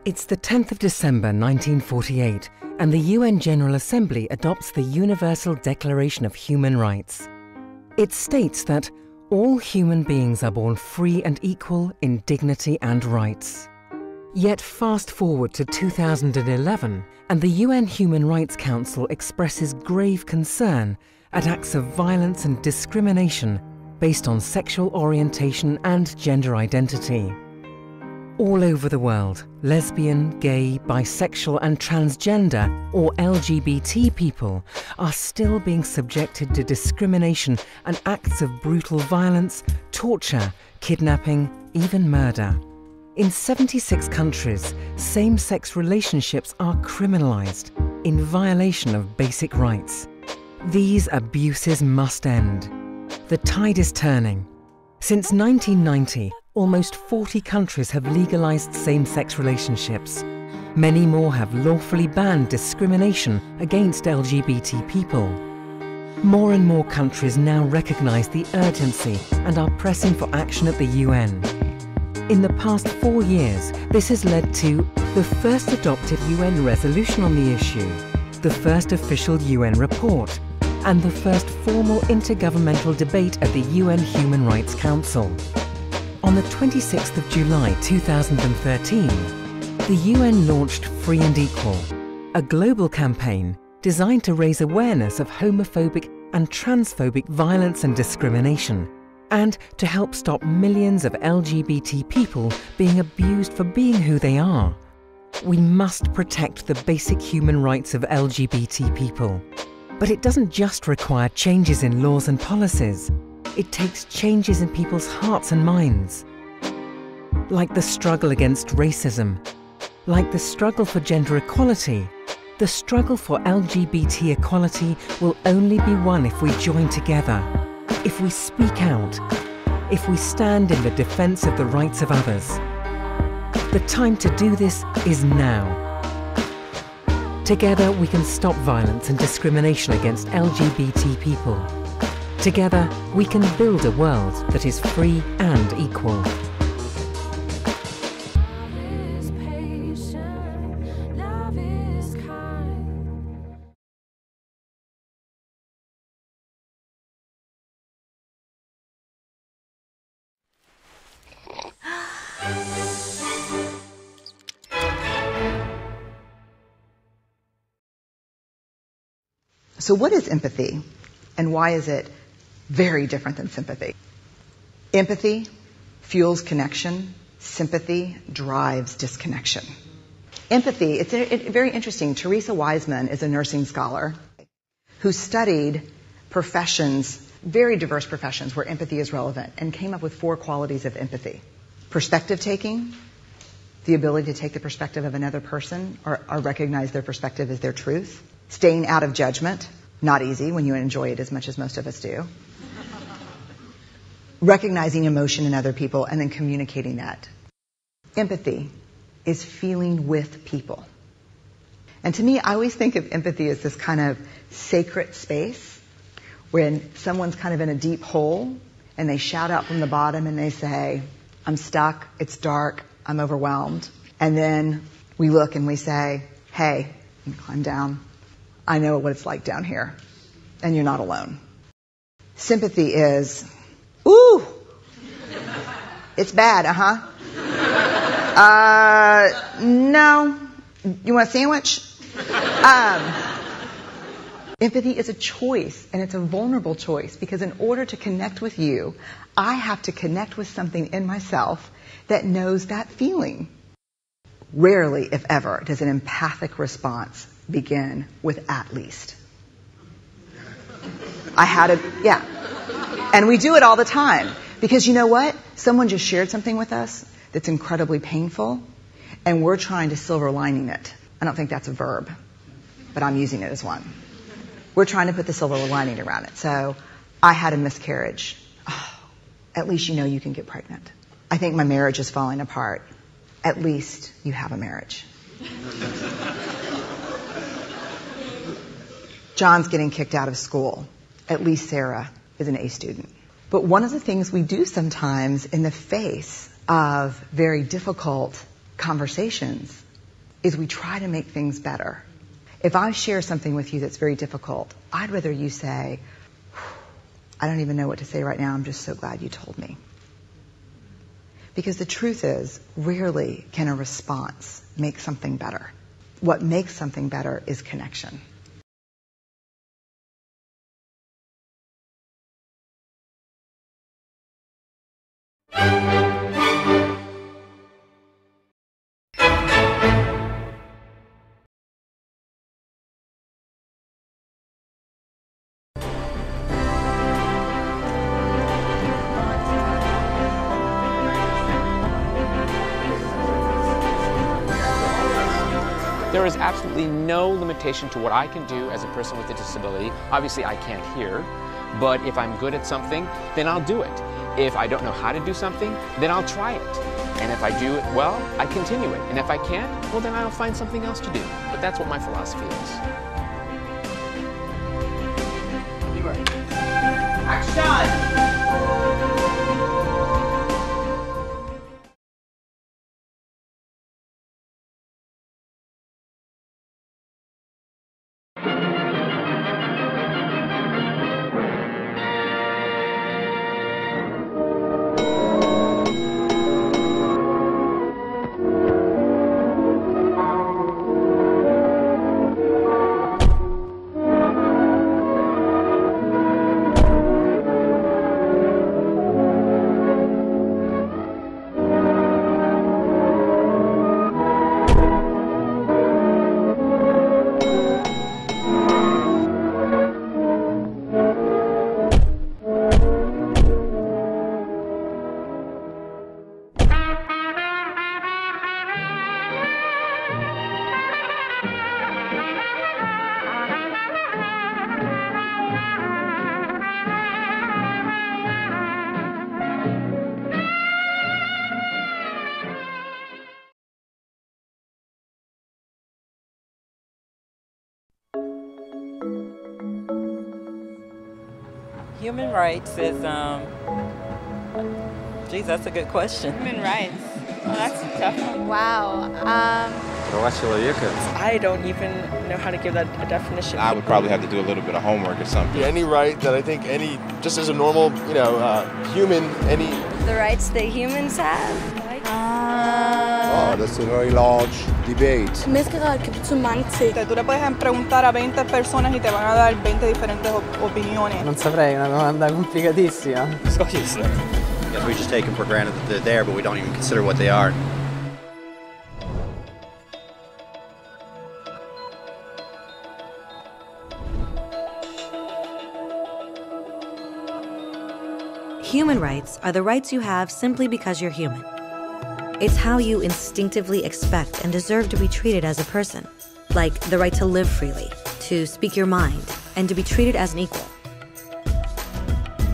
It's the 10th of December 1948, and the UN General Assembly adopts the Universal Declaration of Human Rights. It states that all human beings are born free and equal in dignity and rights. Yet fast forward to 2011, and the UN Human Rights Council expresses grave concern at acts of violence and discrimination based on sexual orientation and gender identity. All over the world, lesbian, gay, bisexual and transgender or LGBT people are still being subjected to discrimination and acts of brutal violence, torture, kidnapping, even murder. In 76 countries, same-sex relationships are criminalized in violation of basic rights. These abuses must end. The tide is turning. Since 1990, almost 40 countries have legalized same-sex relationships. Many more have lawfully banned discrimination against LGBT people. More and more countries now recognize the urgency and are pressing for action at the UN. In the past 4 years, this has led to the first adopted UN resolution on the issue, the first official UN report, and the first formal intergovernmental debate at the UN Human Rights Council. On the 26th of July 2013, the UN launched Free and Equal, a global campaign designed to raise awareness of homophobic and transphobic violence and discrimination, and to help stop millions of LGBT people being abused for being who they are. We must protect the basic human rights of LGBT people. But it doesn't just require changes in laws and policies. It takes changes in people's hearts and minds. Like the struggle against racism, like the struggle for gender equality, the struggle for LGBT equality will only be won if we join together, if we speak out, if we stand in the defense of the rights of others. The time to do this is now. Together we can stop violence and discrimination against LGBT people. Together we can build a world that is free and equal. So what is empathy, and why is it very different than sympathy? Empathy fuels connection. Sympathy drives disconnection. Empathy, it's very interesting. Teresa Wiseman is a nursing scholar who studied professions, very diverse professions where empathy is relevant, and came up with 4 qualities of empathy. Perspective taking, the ability to take the perspective of another person or recognize their perspective as their truth. Staying out of judgment, not easy when you enjoy it as much as most of us do. Recognizing emotion in other people and then communicating that. Empathy is feeling with people. And to me, I always think of empathy as this kind of sacred space when someone's kind of in a deep hole and they shout out from the bottom and they say, I'm stuck, it's dark, I'm overwhelmed. And then we look and we say, hey, you climb down. I know what it's like down here, and you're not alone. Sympathy is, ooh, it's bad, no, you want a sandwich? Empathy is a choice, and it's a vulnerable choice, because in order to connect with you, I have to connect with something in myself that knows that feeling. Rarely, if ever, does an empathic response begin with at least. And we do it all the time. Because you know what? Someone just shared something with us that's incredibly painful, and we're trying to silver lining it. I don't think that's a verb, but I'm using it as one. We're trying to put the silver lining around it. So, I had a miscarriage. Oh, at least you know you can get pregnant. I think my marriage is falling apart. At least you have a marriage. John's getting kicked out of school. At least Sarah is an A student. But one of the things we do sometimes in the face of very difficult conversations is we try to make things better. If I share something with you that's very difficult, I'd rather you say, I don't even know what to say right now, I'm just so glad you told me. Because the truth is, rarely can a response make something better. What makes something better is connection. There is absolutely no limitation to what I can do as a person with a disability. Obviously, I can't hear, but if I'm good at something, then I'll do it. If I don't know how to do something, then I'll try it. And if I do it well, I continue it. And if I can't, well, then I'll find something else to do. But that's what my philosophy is. Action! Human rights is, geez, that's a good question. Human rights. Well, that's a tough one. Wow. I don't even know how to give that a definition. I would probably have to do a little bit of homework or something. Yeah, any right that I think just as a normal, human, The rights that humans have. Oh, that's a very large debate. zu mange ting. Tú le puedes preguntar a 20 personas y te van a dar 20 diferentes opiniones. Non saprei, una domanda complicatissima. Guess we just take them for granted that they're there, but we don't even consider what they are. Human rights are the rights you have simply because you're human. It's how you instinctively expect and deserve to be treated as a person, like the right to live freely, to speak your mind, and to be treated as an equal.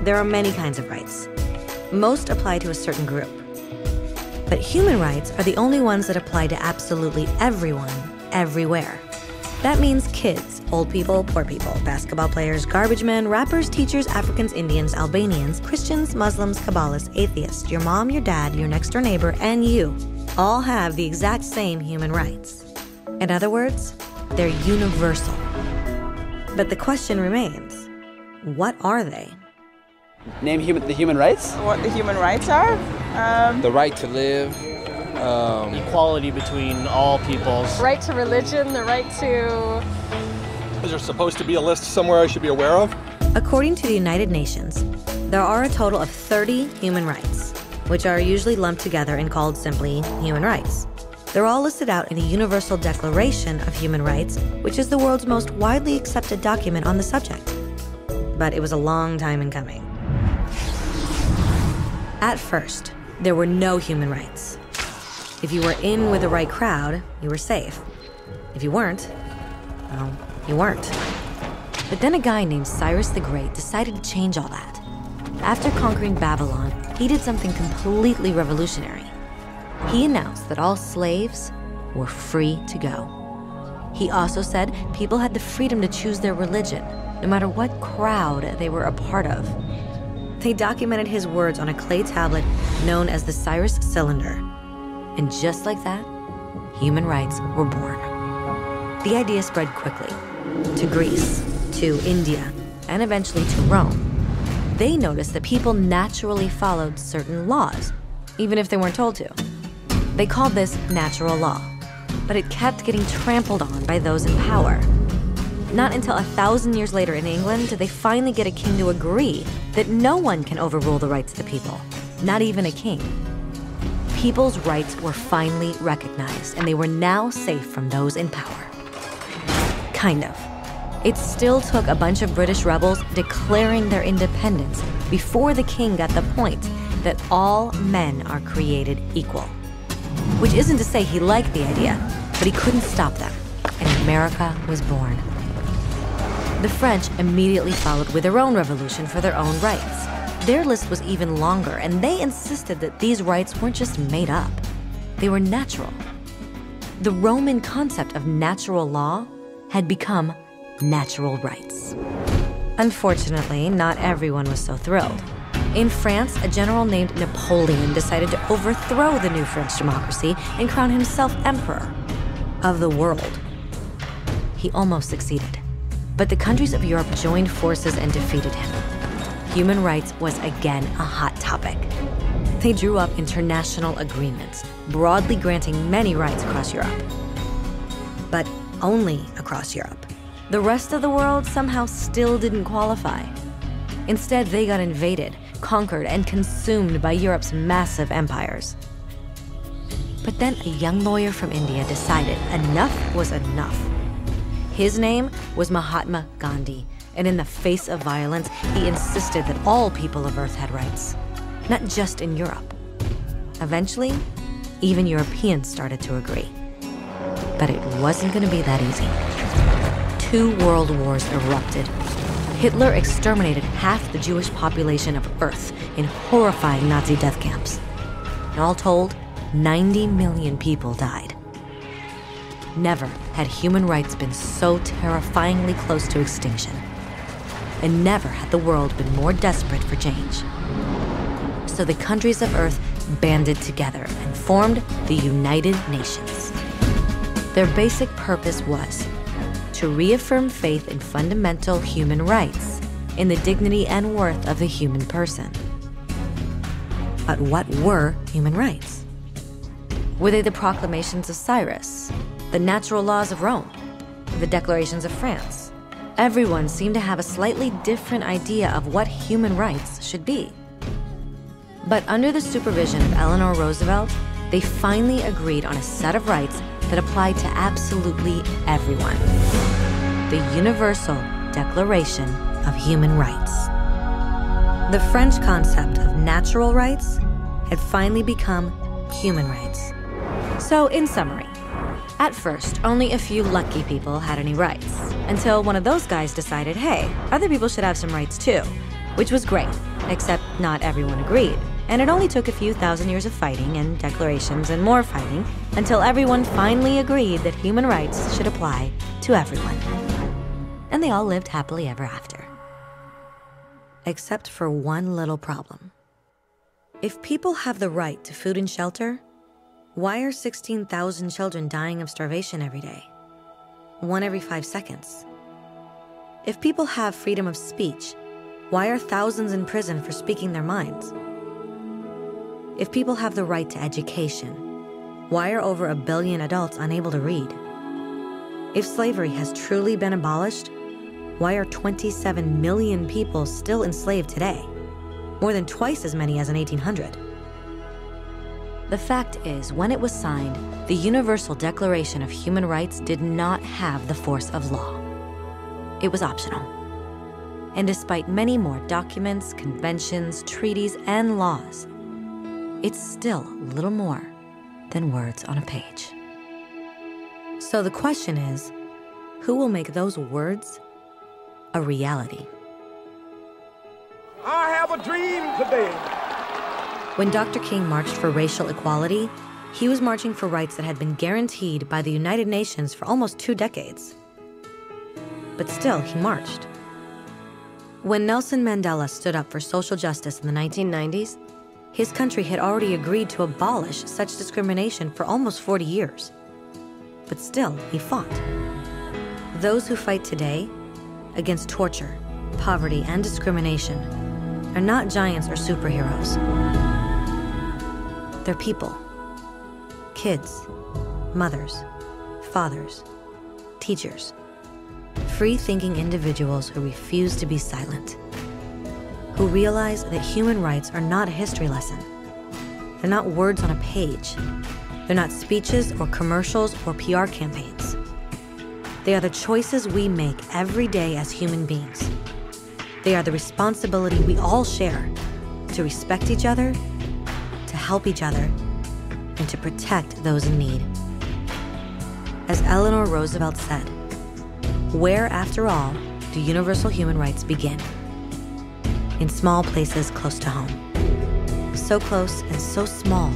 There are many kinds of rights. Most apply to a certain group. But human rights are the only ones that apply to absolutely everyone, everywhere. That means kids, old people, poor people, basketball players, garbage men, rappers, teachers, Africans, Indians, Albanians, Christians, Muslims, Kabbalists, atheists, your mom, your dad, your next door neighbor, and you all have the exact same human rights. In other words, they're universal. But the question remains, what are they? Name the human rights? What the human rights are? The right to live. Equality between all peoples. Right to religion, the right to... Is there supposed to be a list somewhere I should be aware of? According to the United Nations, there are a total of 30 human rights, which are usually lumped together and called simply human rights. They're all listed out in the Universal Declaration of Human Rights, which is the world's most widely accepted document on the subject. But it was a long time in coming. At first, there were no human rights. If you were in with the right crowd, you were safe. If you weren't, well, you weren't. But then a guy named Cyrus the Great decided to change all that. After conquering Babylon, he did something completely revolutionary. He announced that all slaves were free to go. He also said people had the freedom to choose their religion, no matter what crowd they were a part of. They documented his words on a clay tablet known as the Cyrus Cylinder. And just like that, human rights were born. The idea spread quickly to Greece, to India, and eventually to Rome. They noticed that people naturally followed certain laws, even if they weren't told to. They called this natural law, but it kept getting trampled on by those in power. Not until 1,000 years later in England did they finally get a king to agree that no one can overrule the rights of the people, not even a king. People's rights were finally recognized, and they were now safe from those in power. Kind of. It still took a bunch of British rebels declaring their independence before the king got the point that all men are created equal. Which isn't to say he liked the idea, but he couldn't stop them, and America was born. The French immediately followed with their own revolution for their own rights. Their list was even longer, and they insisted that these rights weren't just made up. They were natural. The Roman concept of natural law had become natural rights. Unfortunately, not everyone was so thrilled. In France, a general named Napoleon decided to overthrow the new French democracy and crown himself emperor of the world. He almost succeeded. But the countries of Europe joined forces and defeated him. Human rights was again a hot topic. They drew up international agreements, broadly granting many rights across Europe. But only across Europe. The rest of the world somehow still didn't qualify. Instead, they got invaded, conquered, and consumed by Europe's massive empires. But then a young lawyer from India decided enough was enough. His name was Mahatma Gandhi, and in the face of violence, he insisted that all people of Earth had rights, not just in Europe. Eventually, even Europeans started to agree. But it wasn't going to be that easy. 2 world wars erupted. Hitler exterminated half the Jewish population of Earth in horrifying Nazi death camps. And all told, 90 million people died. Never had human rights been so terrifyingly close to extinction. And never had the world been more desperate for change. So the countries of Earth banded together and formed the United Nations. Their basic purpose was to reaffirm faith in fundamental human rights, in the dignity and worth of the human person. But what were human rights? Were they the proclamations of Cyrus, the natural laws of Rome, the declarations of France? Everyone seemed to have a slightly different idea of what human rights should be. But under the supervision of Eleanor Roosevelt, they finally agreed on a set of rights that applied to absolutely everyone. The Universal Declaration of Human Rights. The French concept of natural rights had finally become human rights. So, in summary, at first, only a few lucky people had any rights, until one of those guys decided, hey, other people should have some rights too, which was great, except not everyone agreed. And it only took a few thousand years of fighting and declarations and more fighting until everyone finally agreed that human rights should apply to everyone. And they all lived happily ever after. Except for one little problem. If people have the right to food and shelter, why are 16,000 children dying of starvation every day? 1 every 5 seconds. If people have freedom of speech, why are thousands in prison for speaking their minds? If people have the right to education, why are over 1 billion adults unable to read? If slavery has truly been abolished, why are 27 million people still enslaved today? More than twice as many as in 1800. The fact is, when it was signed, the Universal Declaration of Human Rights did not have the force of law. It was optional. And despite many more documents, conventions, treaties, and laws, it's still little more than words on a page. So the question is, who will make those words a reality? I have a dream today. When Dr. King marched for racial equality, he was marching for rights that had been guaranteed by the United Nations for almost 2 decades. But still, he marched. When Nelson Mandela stood up for social justice in the 1990s, his country had already agreed to abolish such discrimination for almost 40 years. but still, he fought. Those who fight today against torture, poverty, and discrimination are not giants or superheroes. They're people. Kids, mothers, fathers, teachers. Free-thinking individuals who refuse to be silent. Who realize that human rights are not a history lesson. They're not words on a page. They're not speeches or commercials or PR campaigns. They are the choices we make every day as human beings. They are the responsibility we all share to respect each other, to help each other, and to protect those in need. As Eleanor Roosevelt said, where, after all, do universal human rights begin? In small places close to home. So close and so small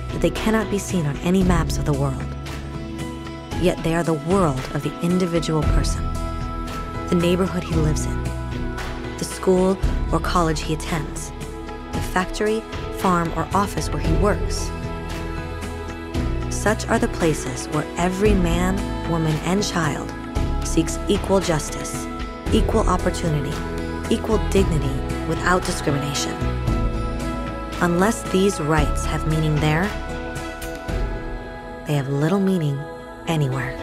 that they cannot be seen on any maps of the world. Yet they are the world of the individual person, the neighborhood he lives in, the school or college he attends, the factory, farm, or office where he works. Such are the places where every man, woman, and child seeks equal justice, equal opportunity, equal dignity without discrimination. Unless these rights have meaning there, they have little meaning anywhere.